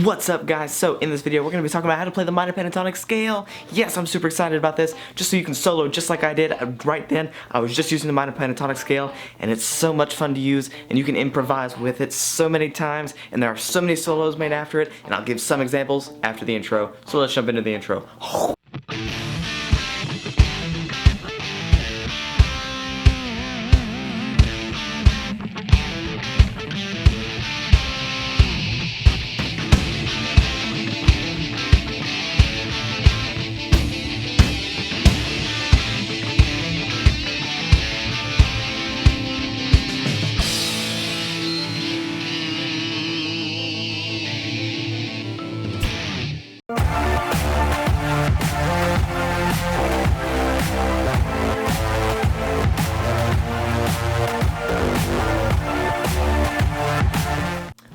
What's up, guys? So in this video we're going to be talking about how to play the minor pentatonic scale. Yes, I'm super excited about this, just so you can solo just like I did right then. I was just using the minor pentatonic scale and it's so much fun to use, and you can improvise with it so many times, and there are so many solos made after it, and I'll give some examples after the intro. So let's jump into the intro.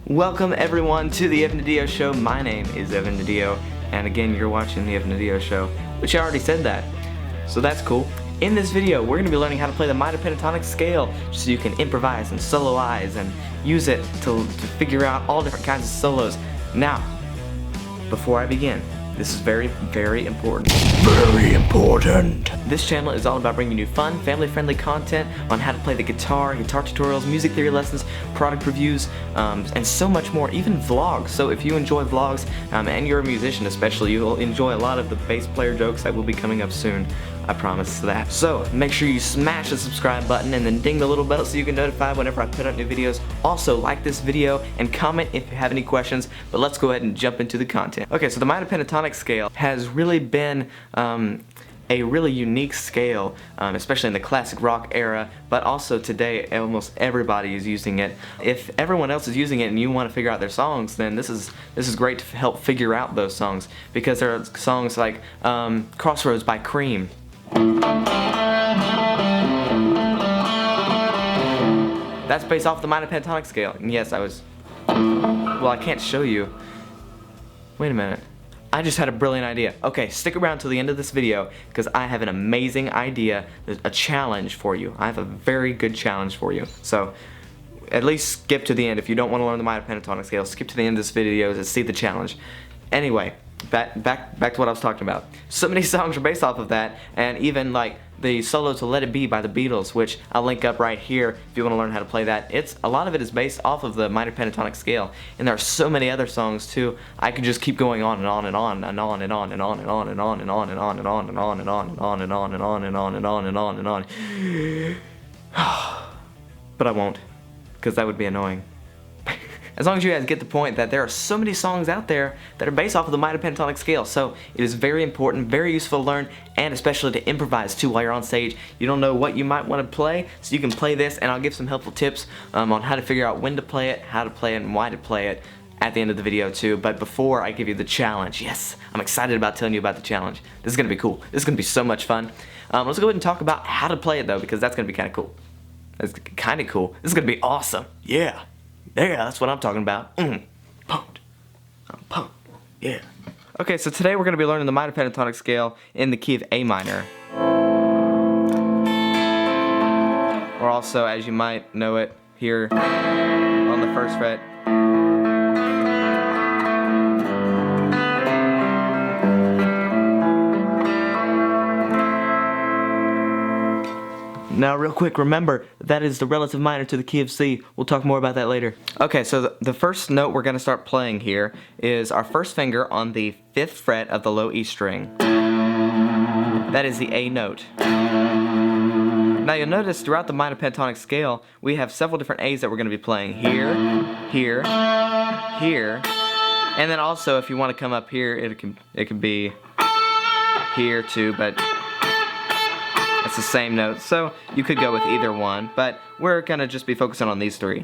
Welcome everyone to the DiDio show. My name is DiDio, and again you're watching the DiDio show, which I already said that, so that's cool. In this video we're going to be learning how to play the minor pentatonic scale, so you can improvise and soloize and use it to figure out all different kinds of solos. Now, before I begin, this is very, very important. Very important! This channel is all about bringing you fun, family-friendly content on how to play the guitar tutorials, music theory lessons, product reviews, and so much more, even vlogs. So if you enjoy vlogs, and you're a musician especially, you'll enjoy a lot of the bass player jokes that will be coming up soon. I promise that. So make sure you smash the subscribe button and then ding the little bell so you get notified whenever I put out new videos. Also, like this video and comment if you have any questions, but let's go ahead and jump into the content. Okay, so the minor pentatonic scale has really been a really unique scale, especially in the classic rock era, but also today almost everybody is using it. If everyone else is using it and you want to figure out their songs, then this is great to help figure out those songs, because there are songs like Crossroads by Cream. That's based off the minor pentatonic scale. And yes, well, I can't show you. Wait a minute. I just had a brilliant idea. Okay, stick around till the end of this video, because I have an amazing idea, a challenge for you. I have a very good challenge for you. So, at least skip to the end. If you don't want to learn the minor pentatonic scale, skip to the end of this video to see the challenge. Anyway, back to what I was talking about. So many songs are based off of that, and even like the solo to Let It Be by the Beatles, which I'll link up right here if you want to learn how to play that. A lot of it is based off of the minor pentatonic scale, and there are so many other songs too. I could just keep going on and on and on and on and on and on and on and on and on and on and on and on and on and on and on and on and on and on and on and on. But I won't, because that would be annoying. As long as you guys get the point that there are so many songs out there that are based off of the minor pentatonic scale, so it is very important, very useful to learn, and especially to improvise too while you're on stage. You don't know what you might want to play, so you can play this, and I'll give some helpful tips on how to figure out when to play it, how to play it, and why to play it at the end of the video too. But before I give you the challenge, yes, I'm excited about telling you about the challenge. This is going to be cool. This is going to be so much fun. Let's go ahead and talk about how to play it though, because that's going to be kind of cool. That's kind of cool. This is going to be awesome. Yeah. Yeah, that's what I'm talking about. Pumped. I'm pumped. Yeah. Okay, so today we're going to be learning the minor pentatonic scale in the key of A minor. Or also, as you might know it, here on the 1st fret. Now real quick, remember, that is the relative minor to the key of C. We'll talk more about that later. Okay, so the first note we're going to start playing here is our first finger on the 5th fret of the low E string. That is the A note. Now you'll notice throughout the minor pentatonic scale, we have several different A's that we're going to be playing. Here, here, here, and then also if you want to come up here, it can be here too, but it's the same note, so you could go with either one, but we're gonna just be focusing on these three.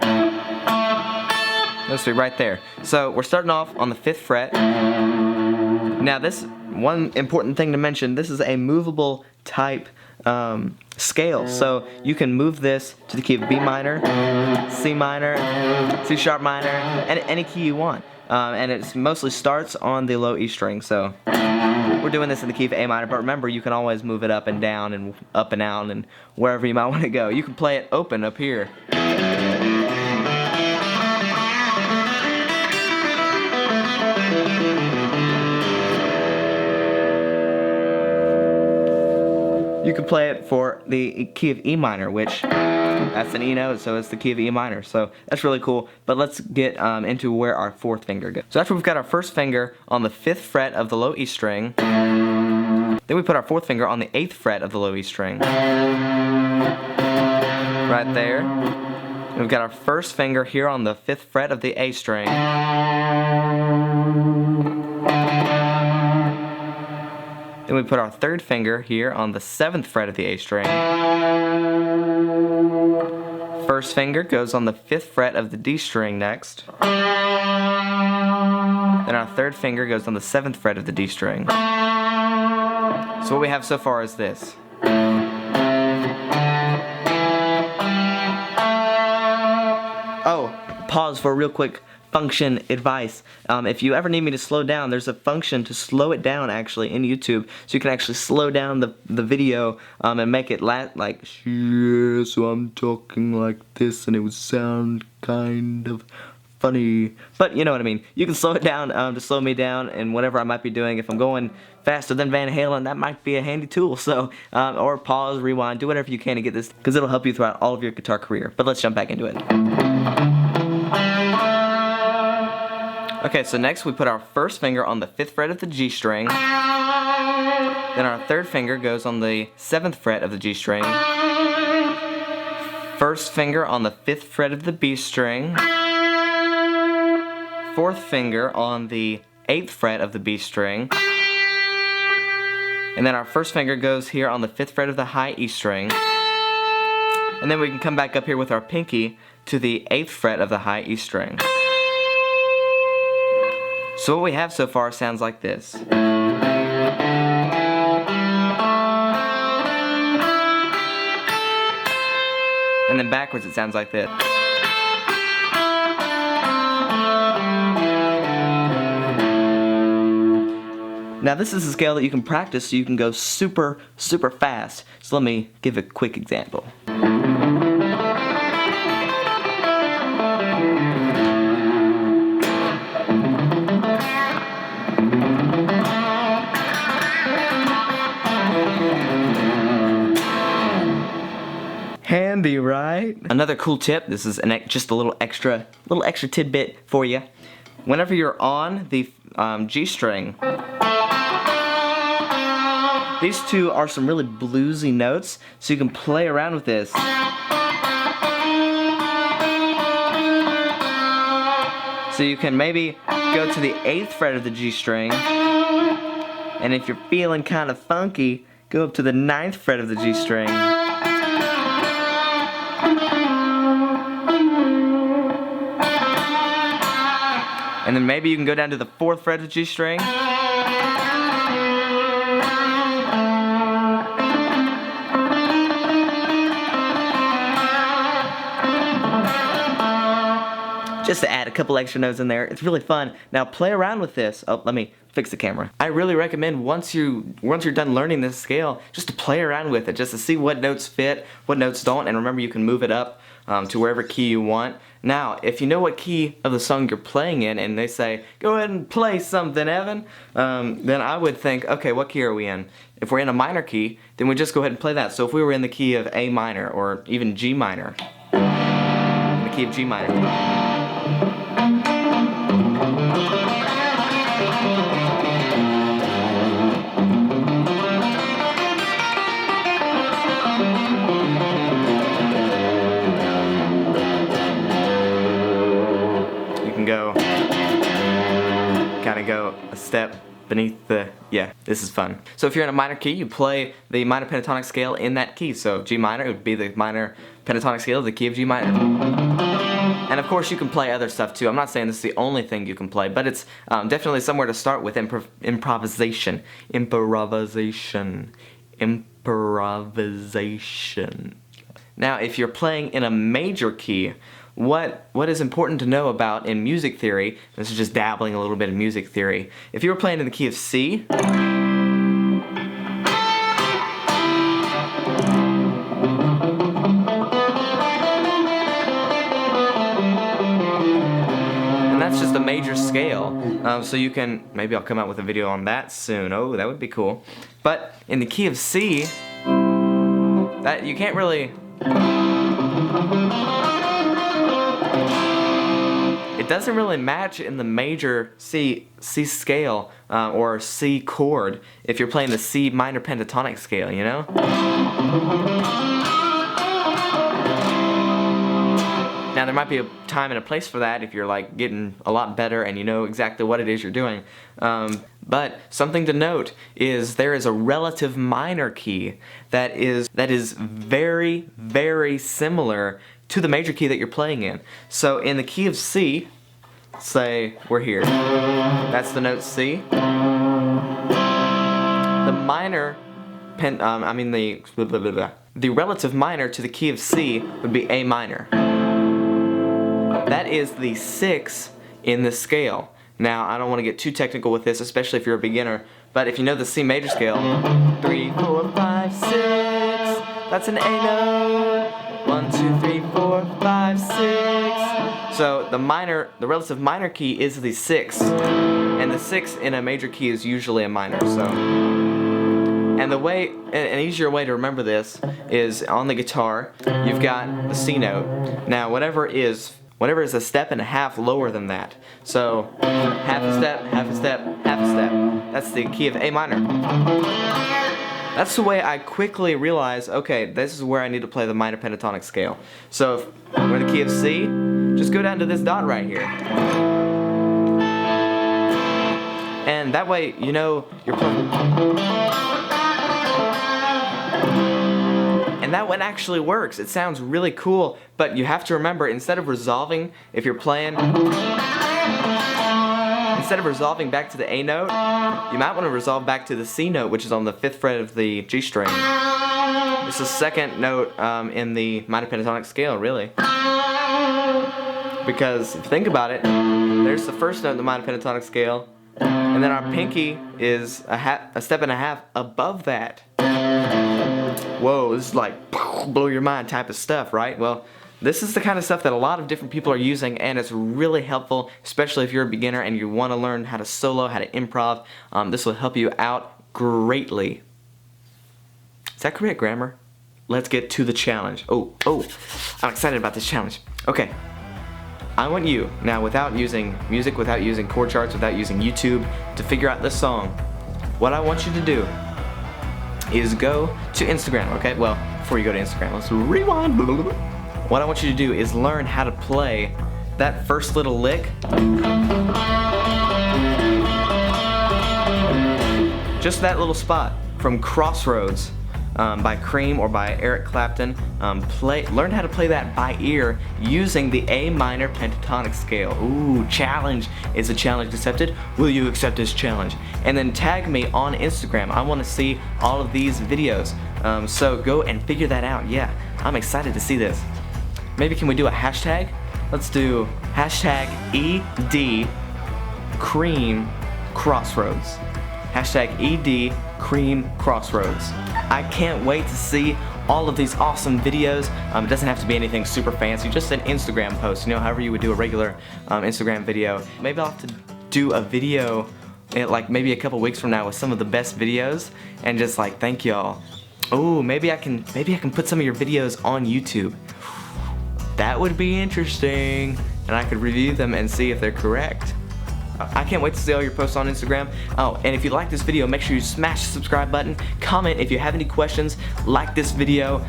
Those three right there. So we're starting off on the 5th fret. Now this, one important thing to mention, this is a movable type scale. So you can move this to the key of B minor, C minor, C sharp minor, and any key you want. And it mostly starts on the low E string. So we're doing this in the key of A minor, but remember you can always move it up and down and up and out and wherever you might want to go. You can play it open up here. You can play it for the key of E minor, which that's an E note, so it's the key of E minor. So that's really cool. But let's get into where our 4th finger goes. So after we've got our 1st finger on the 5th fret of the low E string, then we put our 4th finger on the 8th fret of the low E string. Right there. And we've got our 1st finger here on the 5th fret of the A string. Then we put our 3rd finger here on the 7th fret of the A string. 1st finger goes on the 5th fret of the D string next. Then our 3rd finger goes on the 7th fret of the D string. So what we have so far is this. Oh, pause for a real quick function advice. If you ever need me to slow down, there's a function to slow it down actually in YouTube, so you can actually slow down the video and make it like, yeah, so I'm talking like this and it would sound kind of funny, but you know what I mean. You can slow it down to slow me down and whatever I might be doing. If I'm going faster than Van Halen, that might be a handy tool. So or pause, rewind, do whatever you can to get this, because it'll help you throughout all of your guitar career. But let's jump back into it. Okay, so next we put our 1st finger on the 5th fret of the G string. Then our 3rd finger goes on the 7th fret of the G string. 1st finger on the 5th fret of the B string. 4th finger on the 8th fret of the B string. And then our 1st finger goes here on the 5th fret of the high E string. And then we can come back up here with our pinky to the 8th fret of the high E string. So what we have so far sounds like this. And then backwards it sounds like this. Now this is a scale that you can practice so you can go super, super fast. So let me give a quick example. Handy, right? Another cool tip, this is just a little extra tidbit for you. Whenever you're on the G string, these two are some really bluesy notes, so you can play around with this. So you can maybe go to the 8th fret of the G string, and if you're feeling kind of funky, go up to the 9th fret of the G string. And then maybe you can go down to the 4th fret of the G string. Just to add a couple extra notes in there. It's really fun. Now play around with this. Oh, let me fix the camera. I really recommend once you're done learning this scale, just to play around with it, just to see what notes fit, what notes don't, and remember you can move it up to wherever key you want. Now, if you know what key of the song you're playing in, and they say, go ahead and play something, Evan, then I would think, okay, what key are we in? If we're in a minor key, then we just go ahead and play that. So if we were in the key of A minor, or even G minor, in the key of G minor. Kind of go a step beneath the, yeah, this is fun. So if you're in a minor key, you play the minor pentatonic scale in that key. So G minor, it would be the minor pentatonic scale of the key of G minor. And of course you can play other stuff too. I'm not saying this is the only thing you can play, but it's definitely somewhere to start with improvisation. Now if you're playing in a major key, what is important to know about in music theory, this is just dabbling a little bit in music theory, if you were playing in the key of C, that's just a major scale, so you can, maybe I'll come out with a video on that soon. Oh, that would be cool. But in the key of C, that you can't really, it doesn't really match in the major C scale or C chord if you're playing the C minor pentatonic scale, you know? Now there might be a time and a place for that if you're like getting a lot better and you know exactly what it is you're doing. But something to note is there is a relative minor key that is very, very similar to the major key that you're playing in. So in the key of C, say we're here. That's the note C. The minor the relative minor to the key of C would be A minor. That is the 6 in the scale. Now, I don't want to get too technical with this, especially if you're a beginner, but if you know the C major scale, 3, 4, 5, 6, that's an A note. 1, 2, 3, 4, 5, 6. So the relative minor key is the 6, and the 6 in a major key is usually a minor. So, and an easier way to remember this is on the guitar, you've got the C note. Now, whatever is a step and a half lower than that. So, half a step, half a step, half a step. That's the key of A minor. That's the way I quickly realize, okay, this is where I need to play the minor pentatonic scale. So, if we're in the key of C, just go down to this dot right here. And that way, you know you're playing. And that one actually works. It sounds really cool, but you have to remember, instead of resolving, if you're playing, instead of resolving back to the A note, you might want to resolve back to the C note, which is on the 5th fret of the G string. It's the second note in the minor pentatonic scale, really. Because if you think about it, there's the first note in the minor pentatonic scale, and then our pinky is a step and a half above that. Whoa, this is like blow your mind type of stuff, right? Well, this is the kind of stuff that a lot of different people are using, and it's really helpful, especially if you're a beginner and you want to learn how to solo, how to improv. This will help you out greatly. Is that correct grammar? Let's get to the challenge. Oh, I'm excited about this challenge. Okay, I want you, now without using music, without using chord charts, without using YouTube, to figure out this song. What I want you to do is go to Instagram, okay? Well, before you go to Instagram, let's rewind. What I want you to do is learn how to play that first little lick. Just that little spot from Crossroads by Cream or by Eric Clapton. Learn how to play that by ear using the A minor pentatonic scale. Ooh, challenge. Is a challenge accepted? Will you accept this challenge? And then tag me on Instagram. I want to see all of these videos. So go and figure that out. Yeah, I'm excited to see this. Maybe can we do a hashtag? Let's do hashtag ED Cream Crossroads. Hashtag ED Cream Crossroads. I can't wait to see all of these awesome videos. It doesn't have to be anything super fancy, just an Instagram post, you know, however you would do a regular Instagram video. Maybe I'll have to do a video like maybe a couple weeks from now with some of the best videos and just like thank y'all. Oh, maybe I can put some of your videos on YouTube. That would be interesting, and I could review them and see if they're correct. I can't wait to see all your posts on Instagram. Oh, and if you like this video, make sure you smash the subscribe button. Comment if you have any questions. Like this video.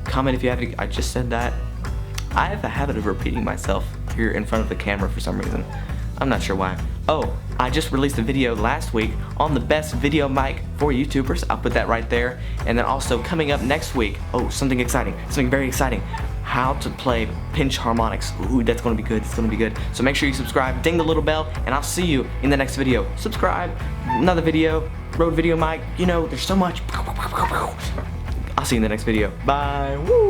Comment if you have any. I just said that. I have a habit of repeating myself here in front of the camera for some reason. I'm not sure why. Oh, I just released a video last week on the best video mic for YouTubers. I'll put that right there. And then also coming up next week, oh, something exciting, something very exciting. how to play pinch harmonics. Ooh, that's gonna be good, it's gonna be good. So make sure you subscribe, ding the little bell, and I'll see you in the next video. Subscribe, another video, Rode Video Mic, you know, there's so much. I'll see you in the next video. Bye. Woo.